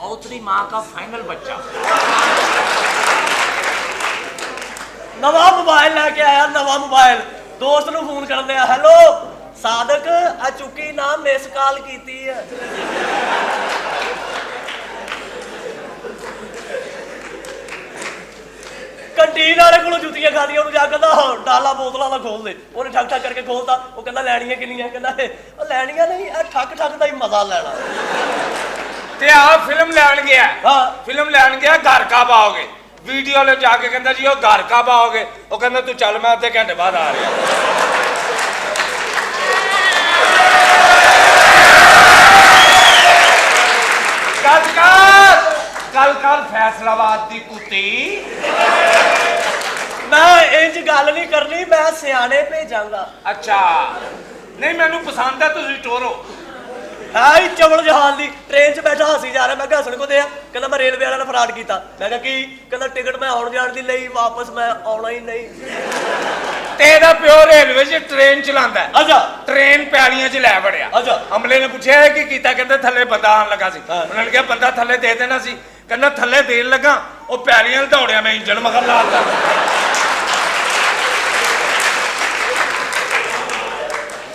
और तेरी माँ का फाइनल बच्चा। नवा मोबाइल लैके आया, नवा मोबाइल। दोस्त नूं फोन कर दिया, हेलो सादक आ चुकी ना मिस कॉल कीती है। कंटीन वाले को जुत्तियां खादियां, उन्होंने जाके डाला बोतलों का खोल दे। उन्हें ठक ठक करके खोलता, वो कहना लैनियां किनियां, कहना लैनियां नहीं, ठक ठक का ही मजा लेना। ते आ फिल्म लैन गया, हाँ फिल्म लैन गया घर का पाओगे, वीडियो ले जाके कहता जी वो घर का पाओगे, वो कहता तू चल मैं अद्धे घंटे बाद आ रहा। कल कल फैसलाबाद दी कुत्ती। मैं इंज गल नहीं करनी, मैं सियाने भेजांगा। अच्छा नहीं मैनू पसंद है, तुसी टोरो है ही चवल जहान दी। ट्रेन च बैठा हसी जा रहा, मैं हसन को दिया, कहना मैं रेलवे वाले ने फ्रॉड किया। मैं कहा की, कहना टिकट मैं आउण जाण दी लई, वापस मैं आउणा ही नहीं। तेरा प्यो रेलवे च ट्रेन चलांदा है। अच्छा ट्रेन पैलियां च लै वड़िया। अच्छा अमले ने पूछा की कीता, कहंदे थल्ले बंदा आन लगा सी। उन्होंने कहा बंदा थल्ले दे देना सी, कहना थल्ले देन लगा वो पैलियां दौड़िया, मैं इंजन मगर लाता।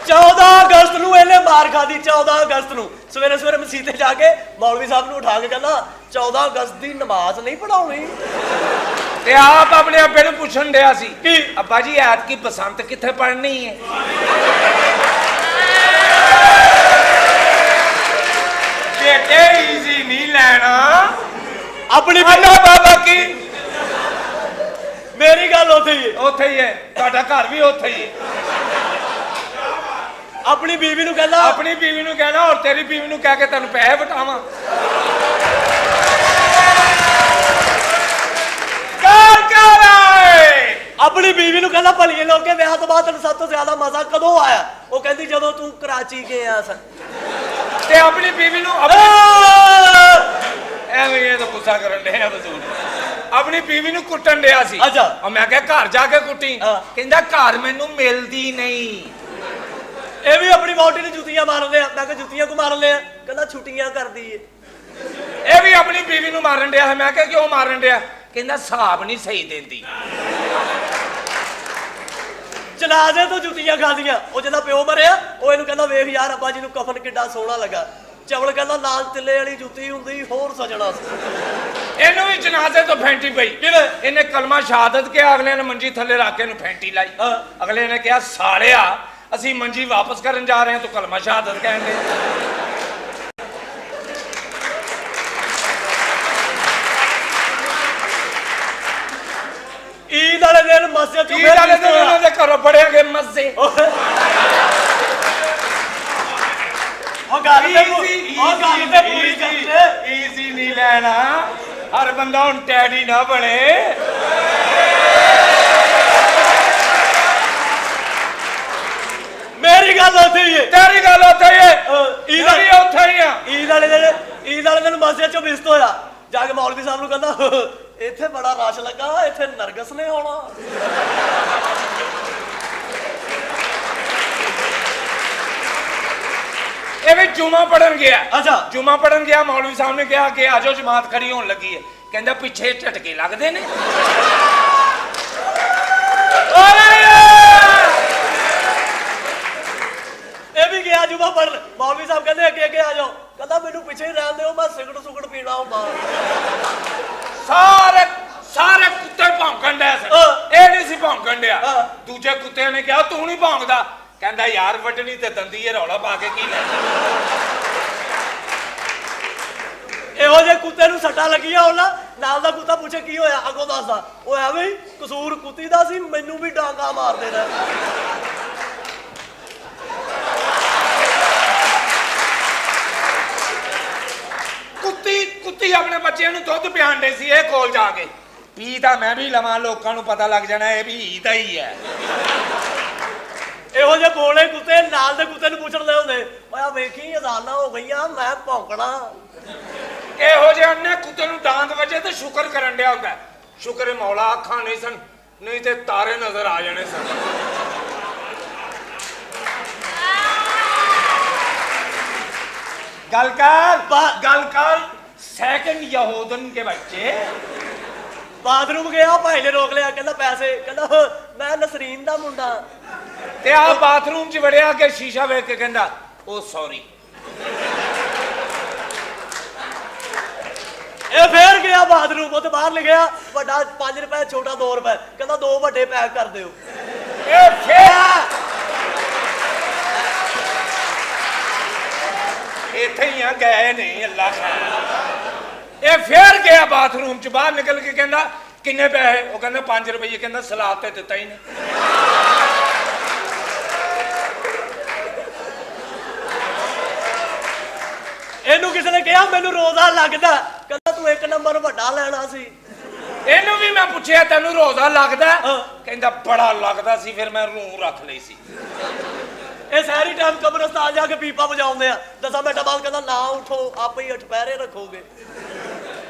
14 अगस्त नूं इहने मार खादी। 14 अगस्त नूं सवेरे सवेरे मसीते जाके मौलवी साहब नूं उठा के कहना 14 अगस्त दी नमाज नहीं पढ़ाउणी। ते आप अपने अब्बे नूं पुछण दिया सी कि अब्बा जी ऐतकी बसंत कित्थे पढ़नी है। बेटे इजी नहीं लेना अपनी बाबा की। मेरी गल उत्थे ही है, तुहाडा घर भी उत्थे ही है। अपनी बीवी नूं कहना, अपनी बीवी नूं कहना और तेरी बीवी नूं कह के तैनूं पैसे वटावां। अपनी बीवी नूं कहना भलीए लोके विआह तो बाद तैनूं सब तो ज्यादा मजा कदों आया? वो कहती जदों तू कराची गया सन। ते अपनी बीवी नूं एवें ये तो गुस्सा करन दे बसूर। अपनी बीवी नूं कुੱਟਣ दिया सी। अच्छा और मैं कहा घर जाके कुੱਟੀ, कहंदा घर मैनूं मिलदी नहीं। ये भी अपनी वोटी ने जुतियां मारन दिया। मैं जुतियां को मारन लिया, कहना छुट्टियां कर दी है। ये भी अपनी बीवी नूं मारन दिया है। मैं कहा क्यों मारन दिया? कहंदा हिसाब नहीं सही देंदी। जनाजे तो जुतियां खादियां। वो जदा प्यो मरिया, वो इहनूं कहंदा वेख यार अब्बा जी नूं कफन किड्डा सोहना लगा। चवल कहंदा लाल तिल्ले वाली जुती हुंदी होर सजना सी। इहनूं भी जनाजे तो फैंटी पई। इहने कलमा शहादत के अगले ने मंजी थल्ले रख के इहनूं फैंटी लाई। अगले ने कहा सालिया असी मंजी वापस करन जा रहे हैं, तो कलमा शहादत कहने। ईद वाले दिन मस्जिद ईद वाले दिन उन्होंने घरों पढ़े गए मस्से। इजी नहीं लेना, हर बंदा हुण टैडी ना बने। मेरी गल उत्थे ही है, तेरी गल उत्थे ही है, ईद उत्थे ही है। ईद वाले दिन मस्जिद चों मिस होया, जाके मौलवी साहब नूं कहंदा इत्थे बड़ा रश लगा, इत्थे नरगस ने आउणा। ये भी जुमा पढ़न गया। अच्छा जुमा पढ़न गया, मौलवी साहब ने कहा कि आजो जमात खड़ी होने लगी है। कहंदा पिछे झटके लगदे ने। ये भी गया जुमा पढ़न। मौलवी साहब कहंदे अगे अगे आ जाओ, कहंदा मैनूं पिछे ही रहन दिओ, मैं सिगरट सुगरट पीना हुंदा। सारे सारे कुत्ते भौंकण दे सन, ये नहीं सी भौंकण दिया। दूजे कुत्ते ने कहा तू नहीं भौंकदा, कहंदा यार वड्डनी ते दंदी है, रौला पा के की लेना। ਇਹੋ ਜਿਹੇ ਕੁੱਤੇ ਨੂੰ ਸੱਟਾਂ ਲੱਗੀਆਂ ਹੋਣ ਨਾ, ਨਾਲ ਦਾ ਕੁੱਤਾ ਪੁੱਛੇ ਕੀ ਹੋਇਆ, ਅੱਗੋਂ ਦੱਸਦਾ ਉਹ ਐਵੇਂ ਹੀ ਕਸੂਰ ਕੁੱਤੀ ਦਾ ਸੀ, ਮੈਨੂੰ ਵੀ ਡਾਂਗਾ ਮਾਰ ਦੇਣਾ। ਕੁੱਤੀ ਆਪਣੇ ਬੱਚਿਆਂ ਨੂੰ ਦੁੱਧ ਪਿਆਉਂਦੇ ਸੀ, ਇਹ ਕੋਲ ਜਾ ਕੇ ਪੀ ਤਾਂ ਮੈਂ ਵੀ ਲਵਾਂ, ਲੋਕਾਂ ਨੂੰ ਪਤਾ ਲੱਗ ਜਾਣਾ ਇਹ ਵੀ ਈਦ ਹੀ ਹੈ। ਇਹੋ ਜਿਹੇ ਬੋਲੇ ਕੁੱਤੇ ਨਾਲ ਦੇ ਕੁੱਤੇ ਨੂੰ ਪੁੱਛਣ ਦੇ ਹੁੰਦੇ, ਓਏ ਵੇਖੀ ਅਜ਼ਾਨਾਂ ਹੋ ਗਈਆਂ, ਮੈਂ ਭੌਂਕਣਾ। ਇਹੋ ਜਿਹੇ ਅੰਨੇ ਕੁੱਤੇ ਨੂੰ ਡਾਂਗ ਵੱਜੇ ਤੇ ਸ਼ੁਕਰ ਕਰਨ ਡਿਆ ਹੁੰਦਾ, ਸ਼ੁਕਰ ਮੌਲਾ ਅੱਖਾਂ ਨਹੀਂ ਸਨ, ਨਹੀਂ ਤੇ ਤਾਰੇ ਨਜ਼ਰ ਆ ਜਾਣੇ ਸਨ। ਗੱਲ ਕਰ सेकंड यहूदन के बच्चे। ਬਾਥਰੂਮ ਗਿਆ, ਭਾਈ ਨੇ ਰੋਕ ਲਿਆ, ਕਹਿੰਦਾ ਪੈਸੇ, ਕਹਿੰਦਾ ਮੈਂ ਨਸਰੀਨ ਦਾ ਮੁੰਡਾ। ਤੇ ਆ ਬਾਥਰੂਮ 'ਚ ਵੜਿਆ ਕੇ ਸ਼ੀਸ਼ਾ ਵੇਖ ਕੇ ਕਹਿੰਦਾ ਉਹ ਸੌਰੀ। ਇਹ ਫੇਰ ਗਿਆ ਬਾਥਰੂਮ, ਉਹ ਤੇ ਬਾਹਰ ਲਿਖਿਆ ਵੱਡਾ 5 ਰੁਪਏ, ਛੋਟਾ 2 ਰੁਪਏ, ਕਹਿੰਦਾ 2 ਵੱਡੇ ਪੈਕ ਕਰ ਦਿਓ। ਇਹ ਫੇਰ ਇੱਥੇ ਹੀ ਆ ਗਏ ਨਹੀਂ ਅੱਲਾ ਖਾਨ। ਇਹ ਫੇਰ ਗਿਆ ਬਾਥਰੂਮ 'ਚ, ਬਾਹਰ ਨਿਕਲ ਕੇ ਕਹਿੰਦਾ ਕਿੰਨੇ ਪੈਸੇ? ਉਹ ਕਹਿੰਦਾ 5 ਰੁਪਏ। ਕਹਿੰਦਾ ਸਲਾਦ ਤੇ ਦਿੱਤਾ ਹੀ ਨਹੀਂ। ਇਹਨੂੰ ਕਿਸੇ ਨੇ ਕਿਹਾ ਮੈਨੂੰ ਰੋਜ਼ਾ ਲੱਗਦਾ, ਕਹਿੰਦਾ ਤੂੰ 1 ਨੰਬਰ ਵੱਡਾ ਲੈਣਾ ਸੀ। ਇਹਨੂੰ ਵੀ ਮੈਂ ਪੁੱਛਿਆ ਤੈਨੂੰ ਰੋਜ਼ਾ ਲੱਗਦਾ? ਹਾਂ। ਕਹਿੰਦਾ ਬੜਾ ਲੱਗਦਾ ਸੀ, ਫਿਰ ਮੈਂ ਰੂਹ ਰੱਖ ਲਈ ਸੀ। ਇਹ ਸਾਰੀ ਟਾਈਮ ਕਬਰਸਤਾਨ ਜਾ ਕੇ ਪੀਪਾ ਵਜਾਉਂਦੇ ਆ, 10 ਮਿੰਟਾਂ ਬਾਅਦ ਕਹਿੰਦਾ ਨਾ ਉਠੋ, ਆਪੇ ਹੀ ਅਠਪਹਿਰੇ ਰੱਖੋਗੇ।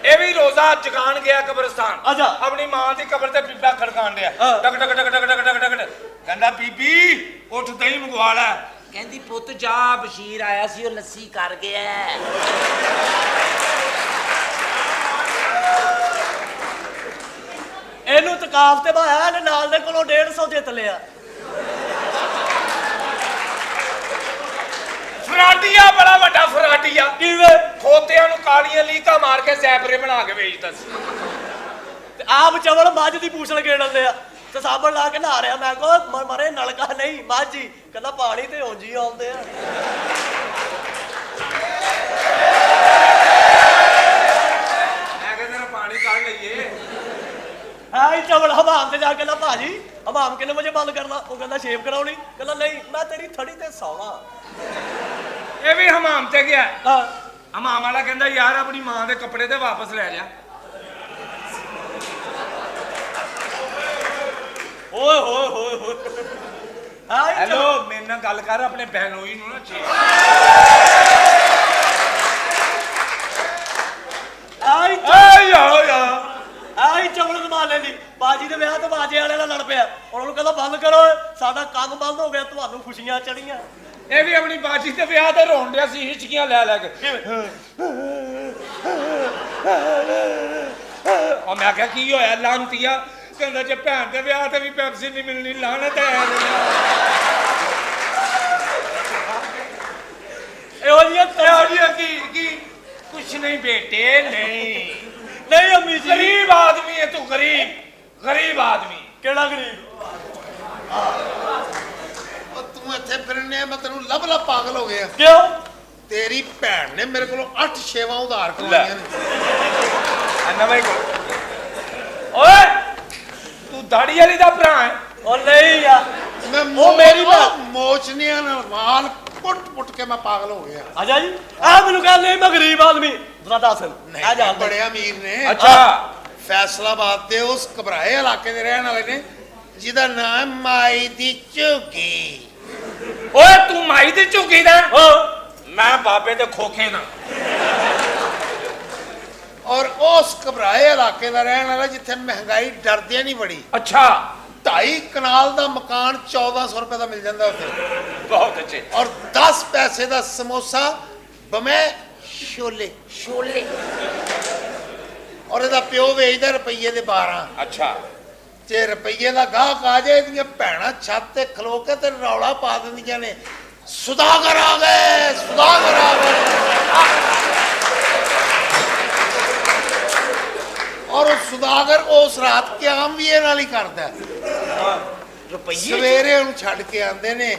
ਇਹ ਵੀ ਰੋਜ਼ਾ ਜਗਾਣ ਗਿਆ ਕਬਰਸਤਾਨ। ਅੱਛਾ। ਆਪਣੀ ਮਾਂ ਦੀ ਕਬਰ ਤੇ ਪੀਪਾ ਖੜਕਾਣ ਡਿਆ। ਹਾਂ। ਟਕ ਟਕ ਟਕ ਟਕ ਟਕ ਟਕ ਟਕ। ਕਹਿੰਦਾ ਬੀਬੀ ਉੱਠ ਦਹੀਂ ਮੰਗਵਾ ਲੈ। ਕਹਿੰਦੀ ਪੁੱਤ ਜਾ, ਬਸ਼ੀਰ ਆਇਆ ਸੀ ਉਹ ਲੱਸੀ ਕਰ ਗਿਆ। ਇਹਨੂੰ ਤਕਾਫ ਤੇ ਬਾਇਆ, ਇਹਨੇ ਨਾਲ ਦੇ ਕੋਲੋਂ 150 ਜਿੱਤ ਲਿਆ। ਫਰਾਡੀਆ, ਬੜਾ ਵੱਡਾ ਫਰਾਡੀਆ। ਕਿਵੇਂ? ਖੋਤਿਆਂ ਨੂੰ ਕਾਲੀਆਂ ਲੀਕਾਂ ਮਾਰ ਕੇ ਸੈਪਰੇ ਬਣਾ ਕੇ ਵੇਚਦਾ ਸੀ। ਤੇ ਆਪ ਚਵਲ ਮੱਝ ਦੀ ਪੂਛਲ ਗੇੜਨ ਆ ਤੇ ਸਾਬਣ ਲਾ ਕੇ ਨਹਾ ਰਿਹਾ। ਮੈਂ ਕਹੋ ਮਰੇ ਨਲਕਾ ਨਹੀਂ ਮੱਝ ਹੀ, ਕਹਿੰਦਾ ਪਾਣੀ ਤੇ ਉਂਝ ਹੀ ਆਉਂਦੇ ਆ। ਮੈਂ ਕਹਿੰਦਾ ਪਾਣੀ ਕੱਢ ਲਈਏ। ਹਾਂ ਚਵਲ ਹਮਾਮ ਤੇ ਜਾ ਕੇ, ਕਹਿੰਦਾ ਭਾਜੀ ਹਮਾਮ ਕਿੰਨੇ ਵਜੇ ਬੰਦ ਕਰਨਾ? ਉਹ ਕਹਿੰਦਾ ਸ਼ੇਵ ਕਰਾਉਣੀ। ਕਹਿੰਦਾ ਨਹੀਂ, ਮੈਂ ਤੇਰੀ ਥੜੀ ਤੇ ਸੌਣਾ। ਇਹ ਵੀ ਹਮਾਮ ਤੇ ਗਿਆ। ਹਾਂ। ਹਮਾਮ ਵਾਲਾ ਕਹਿੰਦਾ ਯਾਰ ਆਪਣੀ ਮਾਂ ਦੇ ਕੱਪੜੇ ਤੇ ਵਾਪਸ ਲੈ ਜਾ। ਓਏ ਹੋਏ ਹੋਏ ਹੋਏ। ਹਾਂ ਹੈਲੋ, ਮੇਰੇ ਨਾਲ ਗੱਲ ਕਰ, ਆਪਣੇ ਬਹਿਨੋਈ ਨੂੰ ਨਾ ਛੇੜ। ਆਈ ਚਵਲ ਜ਼ਮਾਨੇ ਦੀ ਬਾਜੀ ਦੇ ਵਿਆਹ ਤੇ ਬਾਜੇ ਵਾਲੇ ਨਾਲ ਲੜ ਪਿਆ। ਉਹਨਾਂ ਨੂੰ ਕਹਿੰਦਾ ਬੰਦ ਕਰੋ, ਸਾਡਾ ਕੰਮ ਬੰਦ ਹੋ ਗਿਆ, ਤੁਹਾਨੂੰ ਖੁਸ਼ੀਆਂ ਚੜੀਆਂ। ਇਹ ਵੀ ਆਪਣੀ ਬਾਜੀ ਦੇ ਵਿਆਹ ਤੇ ਰੋਣ ਡਿਆ ਸੀ, ਹਿਚਕੀਆਂ ਲੈ ਲੈ ਕੇ। ਉਹ ਮੈਂ ਕਿਹਾ ਕੀ ਹੋਇਆ ਲਾਂਤੀਆ? ਕਹਿੰਦਾ ਜੇ ਭੈਣ ਦੇ ਵਿਆਹ ਤੇ ਵੀ ਪੈਪਸੀ ਨਹੀਂ ਮਿਲਣੀ, ਲਾਹਨਤ ਹੈ। ਇਹੋ ਜਿਹੀਆਂ ਕੀ ਕੁਛ ਨਹੀਂ ਬੇਟੇ, ਨਹੀਂ ਨਹੀਂ ਅੰਮੀ ਜੀ। ਗਰੀਬ ਆਦਮੀ ਹੈ ਤੂੰ, ਗਰੀਬ ਆਦਮੀ। ਕਿਹੜਾ ਗਰੀਬ? ਤੂੰ ਇੱਥੇ ਫਿਰਨੇ, ਮੈਂ ਤੈਨੂੰ ਲੱਭ ਪਾਗਲ ਹੋ ਗਿਆ। ਕਿਉਂ? ਤੇਰੀ ਭੈਣ ਨੇ ਮੇਰੇ ਕੋਲੋਂ 8 ਸ਼ੇਵਾਂ ਉਧਾਰ ਕਰਵਾਈਆਂ ਨੇ। ਨਵੇਂ ਓਏ ਤੂੰ ਦਾੜੀ ਵਾਲੀ ਦਾ ਭਰਾ ਹੈ? ਉਹ ਨਹੀਂ ਯਾਰ, ਮੈਂ ਉਹ ਮੇਰੀ ਮੋਚਨੀਆਂ ਨਾਲ ਮਾਲ ਪੁੱਟ ਕੇ ਮੈਂ ਪਾਗਲ ਹੋ ਗਿਆ। ਆਜਾ ਜੀ, ਆ ਮੈਨੂੰ ਕਹਿੰਦਾ ਨਹੀਂ ਮੈਂ ਗਰੀਬ ਆਦਮੀ। ਦੱਸ ਆ ਜਾ। ਬੜੇ ਅਮੀਰ ਨੇ। ਅੱਛਾ। ਫੈਸਲਾਬਾਦ ਦੇ ਉਸ ਘਬਰਾਏ ਇਲਾਕੇ ਦੇ ਰਹਿਣ ਵਾਲੇ ਨੇ, ਜਿਹਦਾ ਨਾਮ ਮਾਈ ਦੀ ਝੁੱਗੀ। ਓਏ ਤੂੰ ਮਾਈ ਦੀ ਝੁੱਗੀ ਦਾ? ਹਾਂ। ਮੈਂ ਬਾਬੇ ਦੇ ਖੋਖੇ ਨਾ। ਔਰ ਉਸ ਘਬਰਾਏ ਇਲਾਕੇ ਦਾ ਰਹਿਣ ਵਾਲਾ ਜਿੱਥੇ ਮਹਿੰਗਾਈ ਡਰਦਿਆਂ ਨਹੀਂ ਬੜੀ। ਅੱਛਾ। 2.5 ਕਨਾਲ ਦਾ ਮਕਾਨ 1400 ਰੁਪਏ ਦਾ ਮਿਲ ਜਾਂਦਾ ਉੱਥੇ। ਬਹੁਤ ਅੱਛੇ। ਔਰ 10 ਪੈਸੇ ਦਾ ਸਮੋਸਾ ਬਮੇ ਛੋਲੇ। ਔਰ ਇਹਦਾ ਪਿਓ ਵੇਚਦਾ ਰੁਪਈਏ ਦੇ 12। ਅੱਛਾ। ਜੇ ਰੁਪਈਏ ਦਾ ਗਾਹਕ ਆ ਜਾਏ, ਇਹਦੀਆਂ ਭੈਣਾਂ ਛੱਤ ਤੇ ਖਲੋ ਕੇ ਤੇ ਰੌਲਾ ਪਾ ਦਿੰਦੀਆਂ ਨੇ, ਸੁਦਾਗਰ ਆ ਗਏ, ਸੁਦਾਗਰ ਆ ਗਏ। ਔਰ ਉਹ ਸੁਦਾਗਰ ਉਸ ਰਾਤ ਕਿਆਮ ਵੀ ਇਹ ਨਾਲ ਹੀ ਕਰਦਾ। ਰੁਪਈਏ ਸਵੇਰੇ ਉਹਨੂੰ ਛੱਡ ਕੇ ਆਉਂਦੇ ਨੇ,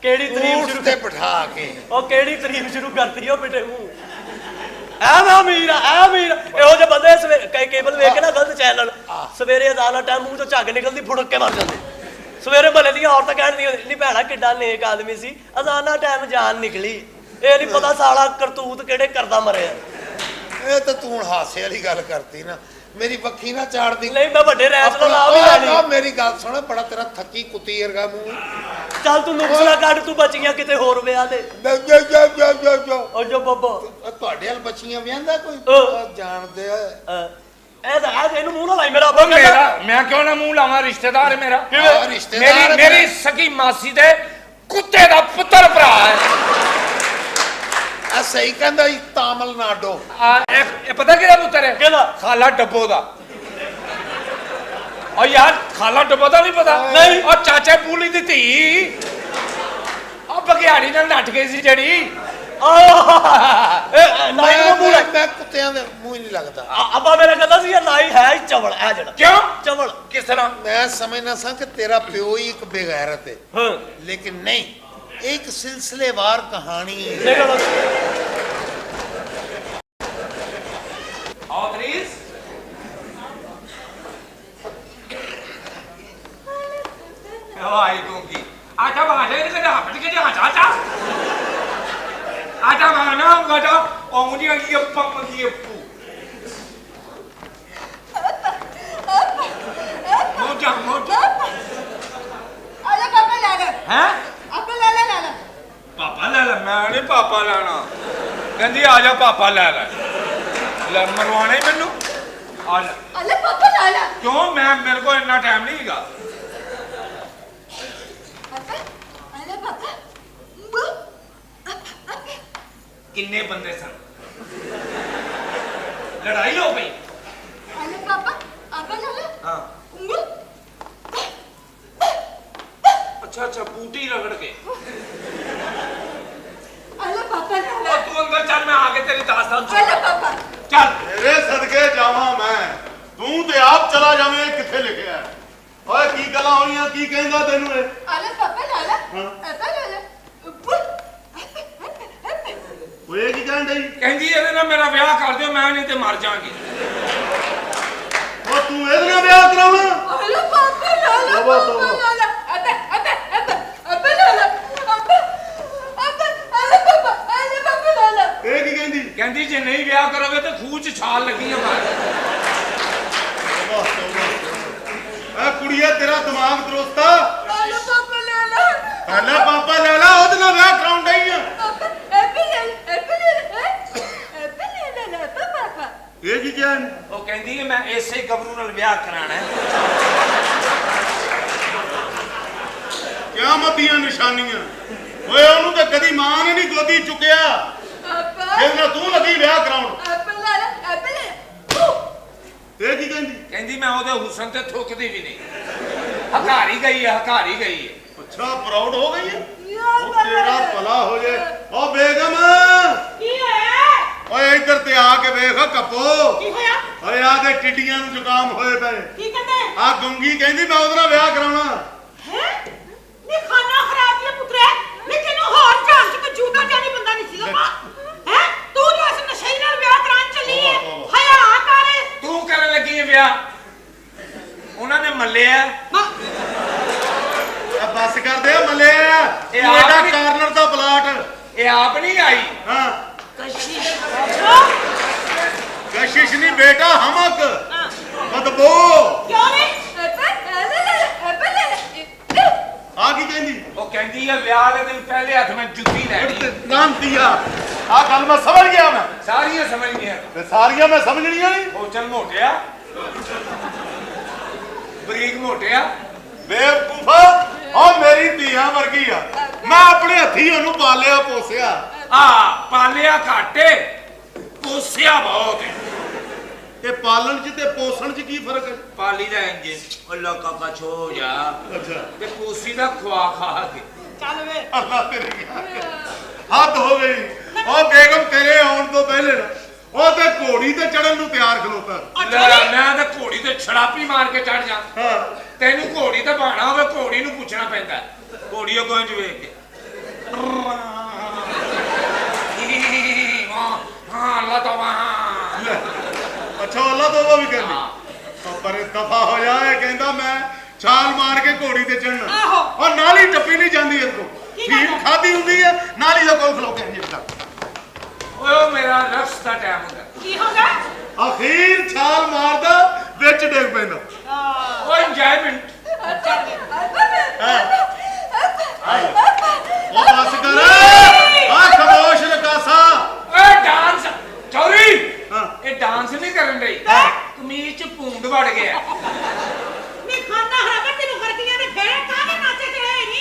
ਕਿਹੜੀ ਤਰੀਫ ਊਠ ਸ਼ੁਰੂ ਤੇ ਬਿਠਾ ਕੇ। ਉਹ ਕਿਹੜੀ ਤਰੀਫ ਸ਼ੁਰੂ ਕਰਤੀ ਉਹ ਬਿਟੇ ਮੂੰਹ। ਐ ਮੈਂ ਅਮੀਰ ਆ, ਐ ਅਮੀਰ। ਇਹੋ ਜਿਹੇ ਬੰਦੇ ਕਈ ਕੇਬਲ ਵੇਖ ਕੇ ਨਾ ਗਲਤ ਚੈਨਲ, ਸਵੇਰੇ ਅਦਾਲਤ ਟਾਈਮ ਮੂੰਹ ਤੋਂ ਝੱਗ ਨਿਕਲਦੀ, ਫੁੜਕ ਕੇ ਮਰ ਜਾਂਦੇ। ਸਵੇਰੇ ਮਹੱਲੇ ਦੀਆਂ ਔਰਤਾਂ ਕਹਿਣਦੀਆਂ ਨਹੀਂ ਭੈਣਾ ਕਿੱਡਾ ਨੇਕ ਆਦਮੀ ਸੀ, ਅਜ਼ਾਨਾ ਟਾਈਮ ਜਾਨ ਨਿਕਲੀ। ਇਹ ਨਹੀਂ ਪਤਾ ਸਾਲਾ ਕਰਤੂਤ ਕਿਹੜੇ ਕਰਦਾ ਮਰਿਆ। ਇਹ ਤਾਂ ਤੂੰ ਹੁਣ ਹਾਸੇ ਵਾਲੀ ਗੱਲ ਕਰਤੀ ਨਾ, ਮੇਰੀ ਵੱਖੀ ਨਾ ਚਾੜਦੀ। ਨਹੀਂ ਮੈਂ ਵੱਡੇ ਰੈਸ ਦਾ ਨਾਮ ਹੀ ਲੈਣੀ। ਮੇਰੀ ਗੱਲ ਸੁਣ, ਬੜਾ ਤੇਰਾ ਥੱਕੀ ਕੁੱਤੀ ਵਰਗਾ ਮੂੰਹ। ਚੱਲ ਤੂੰ ਨੁਕਸਲਾ ਕੱਢ, ਤੂੰ ਬਚੀਆਂ ਕਿਤੇ ਹੋਰ ਵਿਆਹ ਦੇ। ਉਹ ਜੋ ਬੱਬਾ ਤੁਹਾਡੇ ਹਲ ਬੱਚੀਆਂ ਵਿਆਹਦਾ ਕੋਈ ਜਾਣਦੇ ਆ? ਇਹ ਤਾਂ ਹੈ, ਇਹਨੂੰ ਮੂੰਹ ਨਾ ਲਾਈ ਮੇਰਾ। ਮੈਂ ਕਿਉਂ ਨਾ ਮੂੰਹ ਲਾਵਾਂ? ਰਿਸ਼ਤੇਦਾਰ ਹੈ ਮੇਰਾ। ਰਿਸ਼ਤੇਦਾਰ ਮੇਰੀ ਸਕੀ ਮਾਸੀ ਦੇ ਕੁੱਤੇ ਦਾ ਪੁੱਤਰ ਭਰਾ ਹੈ। ਆ ਸਹੀ ਕਹਿੰਦਾ ਜੀ ਤਾਮਿਲਨਾਡੂ। ਇਹ ਪਤਾ ਕਿਹਦਾ ਪੁੱਤਰ ਹੈ? ਕਿਹਦਾ? ਖਾਲਾ ਡੱਬੋ ਦਾ। ਓ ਯਾਰ ਖਾਲਾ ਡੱਬੋ ਦਾ ਨਹੀਂ ਪਤਾ? ਨਹੀਂ। ਉਹ ਚਾਚਾ ਪੂਲੀ ਦੀ ਧੀ ਉਹ ਬਗਿਆੜੀ ਨਾਲ ਨੱਠ ਗਈ ਸੀ ਜਿਹੜੀ। ਨਾਈ ਨੂੰ ਮੂੰਹ ਮੈਂ ਕੁੱਤਿਆਂ ਦੇ ਮੂੰਹ ਹੀ ਨਹੀਂ ਲੱਗਦਾ। ਅੱਬਾ ਮੇਰਾ ਕਹਿੰਦਾ ਸੀ ਇਹ ਨਾਈ ਹੈ ਹੀ ਚਵਲ ਇਹ ਜਿਹੜਾ। ਕਿਉਂ ਚਵਲ ਕਿਸ ਤਰ੍ਹਾਂ? ਮੈਂ ਸਮਝਣਾ ਸਾਂ ਕਿ ਤੇਰਾ ਪਿਓ ਹੀ ਇੱਕ ਬੇਗੈਰਤ ਹੈ, ਹਾਂ ਲੇਕਿਨ ਨਹੀਂ, ਇਹ ਇੱਕ ਸਿਲਸਿਲੇਵਾਰ ਕਹਾਣੀ ਹੈ। ਇਹ ਗੱਲ आओ प्लीज। आई दूंगी। आजा बाजे ने कहा हट के जा जा। आजा माना गटा ओंगी की पप की पू। मोजा मोजा। आजा पापा ला ले। हैं? पापा ला ला ला ला। पापा ले ले, मैं नहीं पापा लेना। कहती आजा पापा ले ले। ले मरवाना ही मैनू। आजा। अरे पापा ला ला। क्यों मैं मेरे को इतना टाइम नहीं हैगा। अरे पापा। किन्ने बंदे सन? लड़ाई हो गई? अरे पापा पापा ला ला। हाँ। अच्छा अच्छा बूटी रगड़ के। अरे पापा ला ला। और तू अंदर चल, मैं आगे तेरी दास्तान सुन। अरे पापा। चल। तेरे सदके जावा मैं, तू ते आप चला जावे किथे लिखिया? ओए की गल्लां होईयां, की कहंदा तैनू ए? अरे पापा ला ला। हाँ। पापा ला ला। ओए की कहन डई? कहंदी ਇਹਦੇ ਨਾਲ ਮੇਰਾ ਵਿਆਹ ਕਰ ਦਿਓ, ਮੈਂ ਨਹੀਂ ਤੇ ਮਰ ਜਾਾਂਗੀ। ओ तू ਇਹਦੇ ਨਾਲ ਵਿਆਹ ਕਰਾਉਣਾ? अरे पापा ला ला। तौबा, पापा तौबा। ला ला। अबे ला ला। अरे पापा। अरे पापा ला ला। ਇਹ ਕੀ ਕਹਿੰਦੀ? ਕਹਿੰਦੀ ਜੇ ਨਹੀਂ ਵਿਆਹ ਕਰੋਗੇ ਤਾਂ ਖੂਹ 'ਚ ਛਾਲ ਲੱਗੀ ਆ ਮਾਰ। ਵਾਹ ਤੌਬਾ। ए ਕੁੜੀਏ ਤੇਰਾ ਦਿਮਾਗ ਦਰੁਸਤ ਆ? अरे पापा ला ला। ਪਹਿਲਾਂ ਪਾਪਾ ਲੈ ਲਾ, ਉਹਦੇ ਨਾਲ ਵਿਆਹ ਕਰਾਉਣ ਡਈ ਆ। पापा एप्पल ले ला। एप्पल ले ला। एप्पल ले ला पापा। ਇਹ ਕੀ ਕਹਿਣ? ਉਹ ਕਹਿੰਦੀ ਮੈਂ ਇਸੇ ਗੱਭਰੂ ਨਾਲ ਵਿਆਹ ਕਰਾਣਾ ਹੈ। ਕਿਆਮਤ ਦੀਆਂ ਨਿਸ਼ਾਨੀਆਂ। ਓਏ ਉਹਨੂੰ ਤਾਂ ਕਦੀ ਮਾਂ ਨੇ ਨਹੀਂ ਗੋਦੀ ਚੁੱਕਿਆ, पापा। ਇਹਦੇ ਨਾਲ ਤੂੰ ਲੱਗੀ ਵਿਆਹ ਕਰਾਉਣ। एप्पल ला ला। एप्पल ले ला। ਇਹ ਕੀ ਕਹਿੰਦੀ? ਕਹਿੰਦੀ ਮੈਂ ਉਹਦੇ ਹੁਸਨ ਤੇ ਥੁੱਕਦੀ ਵੀ ਨਹੀਂ। ਹਕਾਰੀ ਗਈ ਹੈ, ਹਕਾਰੀ ਗਈ ਹੈ। ਅੱਛਾ ਪ੍ਰਾਊਡ ਹੋ ਗਈ ਹੈ? या ਉਹ ਤੇਰਾ ਭਲਾ ਹੋ ਜੇ। ਓ ਬੇਗਮ, की है? ਓਏ ਇੱਧਰ ਤੇ ਆ ਕੇ ਵੇਖ ਕੱਪੋ। की होया? ਓਏ ਆ ਤੇ ਟਿੱਡੀਆਂ ਨੂੰ ਜ਼ੁਕਾਮ ਹੋਏ ਪਏ। की कहते हैं? ਆ ਗੁੰਗੀ ਕਹਿੰਦੀ ਮੈਂ ਉਹਦੇ ਨਾਲ ਵਿਆਹ ਕਰਾਉਣਾ। हैं? नी खाना खराब है पुत्रे। नी तेनू होर जान के जूता जानी बंदा नहीं सी लगा। हैं? तू जो ऐसे नशे नाल ब्याह करान चली है। हया कर। ਤੂੰ ਕਰਨ ਲੱਗੀ ਹੈ ਵਿਆਹ, ਉਹਨਾਂ ਨੇ ਮੱਲਿਆ। ਆ ਬੱਸ ਕਰਦੇ ਆ ਮੱਲੇ ਆ। ਇਹ ਤੂੰ ਇਹਦਾ ਆਪ ਵੀ- ਕਾਰਨਰ ਦਾ ਪਲਾਟ। ਇਹ ਆਪ ਨਹੀਂ ਆਈ। ਹਾਂ अच्छा। ਕਸ਼ਿਸ਼ ਨਹੀਂ ਬੇਟਾ, ਹਮਕ ਬਦਬੋ। क्यों नहीं? एप्पल ले ला। एप्पल ले ला। ਆ ਕੀ ਕਹਿੰਦੀ? ਉਹ ਕਹਿੰਦੀ ਹੈ ਵਿਆਹ ਵਾਲੇ ਦਿਨ ਪਹਿਲੇ ਹੱਥ ਮੈਂ ਜੁੱਤੀ ਲੈਣੀ। ਨਾਮ ਦਿਆ। ਆ ਗੱਲ ਮੈਂ ਸਮਝ ਗਿਆ ਮੈਂ, ਸਾਰੀਆਂ ਸਮਝ ਗਈਆਂ। ਤੇ ਸਾਰੀਆਂ ਮੈਂ ਸਮਝਣੀਆਂ ਨਹੀਂ। ਉਹ ਚੱਲ ਮੋਟਿਆ, ਬਰੀਕ ਮੋਟਿਆ। ਬੇਵਕੂਫਾ, ਉਹ ਮੇਰੀ ਧੀਆਂ ਵਰਗੀ ਆ। ਮੈਂ ਆਪਣੇ ਹੱਥੀ ਉਹਨੂੰ ਪਾਲਿਆ ਪੋਸਿਆ। ਆ ਪਾਲਿਆ ਘਾਟੇ, ਪੋਸਿਆ ਬਹੁਤ ਹੈ। ਇਹ ਪਾਲਣ ਚ ਤੇ ਪੋਸਣ ਚ ਕੀ ਫਰਕ ਹੈ? ਪਾਲੀ ਦਾ ਇੰਜ ਅੱਲਾ ਕਾਕਾ ਛੋ ਜਾ, ਅੱਛਾ ਤੇ ਪੋਸੀ ਦਾ ਖਵਾ ਖਾ ਕੇ। चल वे। ਅੱਲਾ ਤੇਰੀ ਹੱਦ ਹੋ ਗਈ। ਉਹ ਬੇਗਮ ਤੇਰੇ ਆਉਣ ਤੋਂ ਪਹਿਲੇ ਨਾ ਉਹ ਤੇ ਘੋੜੀ ਤੇ ਚੜਨ ਨੂੰ ਤਿਆਰ ਖਲੋਤਾ। ਲੈ ਮੈਂ ਤਾਂ ਘੋੜੀ ਤੇ ਛੜਾਪੀ ਮਾਰ ਕੇ ਚੜ ਜਾ। ਹਾਂ ਤੈਨੂੰ ਘੋੜੀ ਤਾਂ ਬਾਣਾ ਹੋਵੇ, ਘੋੜੀ ਨੂੰ ਪੁੱਛਣਾ ਪੈਂਦਾ। ਘੋੜੀ ਉਹ ਗੰਜ ਵੇਖ ਕੇ ਹਾਂ ਅੱਲਾ ਤਵਾ। ਅੱਛਾ ਅੱਲਾ ਤੋਬਾ ਵੀ ਕਰਨੀ। ਉਹ ਪਰ ਦਫਾ ਹੋ ਜਾ। ਇਹ ਕਹਿੰਦਾ ਮੈਂ ਛਾਲ ਮਾਰ ਕੇ ਘੋੜੀ ਤੇ ਚੜਨਾ। ਆਹੋ। ਉਹ ਨਾਲੀ ਟੱਪੀ ਨਹੀਂ ਜਾਂਦੀ ਇਸ ਕੋ। ਫੀਮ ਖਾਦੀ ਹੁੰਦੀ ਹੈ, ਨਾਲੀ ਦਾ ਕੋਲ ਖਲੋ ਕੇ ਇੰਜ ਕਰਦਾ। ਓਏ ਉਹ ਮੇਰਾ ਰਕਸ ਦਾ ਟਾਈਮ ਹੁੰਦਾ। की होगा? ਅਖੀਰ ਛਾਲ ਮਾਰਦਾ, ਵਿੱਚ ਡਿੱਗ ਪੈਂਦਾ। ਉਹ ਇੰਜੋਇਮੈਂਟ। चल वे। ਉਹ ਬਸ ਕਰ। ਆ ਖਮੋਸ਼ ਰਕਾਸਾ। ਓਏ ਡਾਂਸ ਚੌਰੀ। ਹਾਂ ਇਹ ਡਾਂਸ ਨਹੀਂ ਕਰਨ ਰਹੀ, ਕਮੀਜ਼ ਚ ਭੂੰਡ ਵੜ ਗਿਆ। नी खाना खराब है तेनू फरकियां ने फेरे काहे नाचे ते है नी।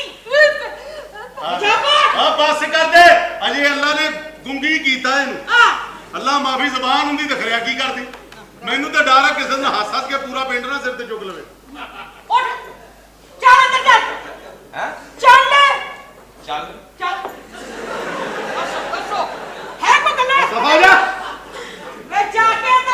ਆ ਬਸ ਕਰ ਦੇ। ਅਜੇ ਅੱਲਾ ਨੇ ਗੁੰਗੀ ਕੀਤਾ ਇਹਨੂੰ ਆ ਅੱਲਾ ਮਾਫੀ ਜ਼ਬਾਨ ਹੁੰਦੀ ਤੇ ਖਰਿਆ ਕੀ ਕਰਦੀ ਮੈਨੂੰ ਤਾਂ ਡਰ ਆ ਕਿਸੇ ਨੇ ਹੱਸ ਹੱਸ ਕੇ ਪੂਰਾ ਪਿੰਡ ਨਾ ਸਿਰ ਤੇ ਚੁੱਕ ਲਵੇ